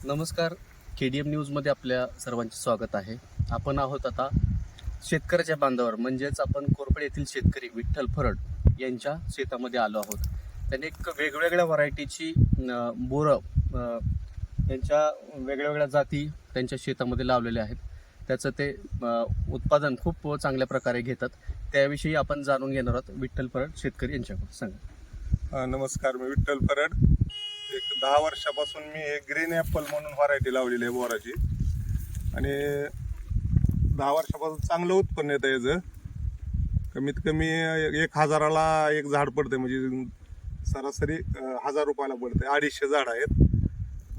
नमस्कार. KDM न्यूजमध्ये आपल्या सर्वांचे स्वागत आहे. आपण आहोत आता शेतकऱ्याच्या बांधावर, म्हणजेच आपण कोरपड येथील शेतकरी विठ्ठल फरड यांच्या शेतामध्ये आलो आहोत. त्यांनी एक वेगवेगळ्या व्हरायटीची बोरं त्यांच्या वेगवेगळ्या जाती त्यांच्या शेतामध्ये लावलेल्या आहेत. त्याचं ते उत्पादन खूप चांगल्या प्रकारे घेतात. त्याविषयी आपण जाणून घेणार आहोत विठ्ठल फरड शेतकरी यांच्याकडून. सांगा. नमस्कार, मी विठ्ठल फरड. एक 10 वर्षापासून मी ग्रीन ॲपल म्हणून व्हरायटी लावलेली आहे बोराची, आणि 10 वर्षापासून चांगलं उत्पन्न येतं याचं. कमीत कमी 1000ला एक झाड पडते, म्हणजे सरासरी 1000 रुपयाला पडते. 250 झाड आहेत.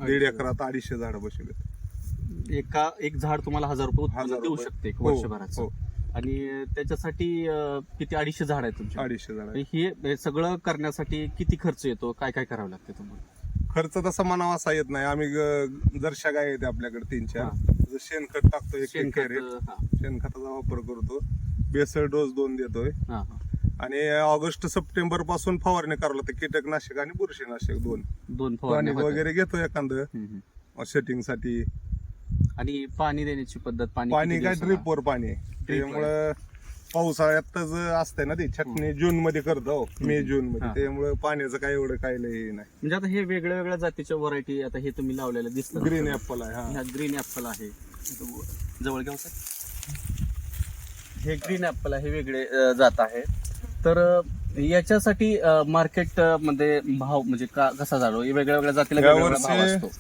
1.5 एकरात 250 झाडं बसवलेत. एक झाड तुम्हाला 1000 रुपये उत्पन्न देऊ शकते एक वर्षभराचं. आणि त्याच्यासाठी किती 250 झाड आहेत तुमचे? 250 झाड. हे सगळं करण्यासाठी किती खर्च येतो? काय काय करावं लागतं तुम्हाला? खर्च तसा म्हणावा असा येत नाही. आम्ही जर्शा गाय येते आपल्याकडे 3-4. शेणखत टाकतो, एक शेणखताचा वापर करतो. बेसल डोस 2 देतोय. आणि ऑगस्ट सप्टेंबर पासून फवारणी करावं लागतं. कीटकनाशक आणि बुरशीनाशक दोन फवारणी वगैरे घेतो एखादं सेटिंग साठी. आणि पाणी देण्याची पद्धत? पाणी काय ड्रिपवर पाणी, त्यामुळं पावसाळ्यातच असतंय ना, ती छटणी जून मध्ये करतो, मे जून मध्ये. त्यामुळे पाण्याचं काय एवढं काय लय नाही. म्हणजे आता हे वेगळ्या वेगळ्या जातीच्या व्हरायटी आता हे तुम्ही लावलेलं दिसतं. ग्रीन ॲपल आहे. हा ग्रीन ॲपल आहे. जवळ घ्या सर. हे ग्रीन ॲपल आहे, वेगळे जात आहे. तर याच्यासाठी मार्केट मध्ये भाव म्हणजे कसा झालो? वेगळ्या वेगळ्या जातीला वेगवेगळा भाव असतो.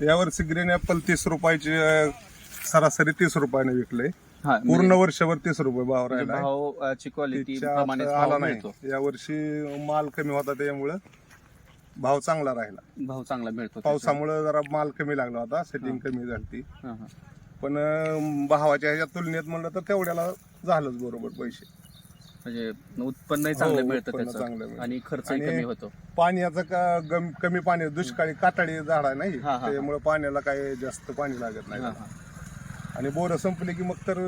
यावर्षी ग्रीन ॲपल 30 रुपयाची सरासरी 30 रुपयाने विकले. पूर्ण वर्षभर 30 रुपये भाव राहिला. भावाची क्वालिटी आला नाही. यावर्षी माल कमी होता, त्यामुळे भाव चांगला राहिला. भाव चांगला मिळतो. पावसामुळे जरा माल कमी लागला होता, सेटिंग कमी झाली. पण भावाच्या ह्याच्या तुलनेत म्हणलं तर तेवढ्याला झालंच बरोबर पैसे. म्हणजे उत्पन्नही चांगलं मिळतं चांगलं त्याचं, आणि खर्चही कमी होतो. पाण्याचं कमी पाणी, दुष्काळी काटाळी झाड आहे नाही, त्यामुळे पाण्याला काही जास्त पाणी लागत नाही. आणि बोरं संपली की मग तर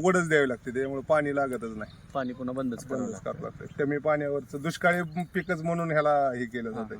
वडच द्यावी लागते, त्यामुळे पाणी लागतच नाही. पाणी पुन्हा बंदच करावं लागतं. कमी पाण्यावरचं दुष्काळी पिकच म्हणून ह्याला हे केलं जातं.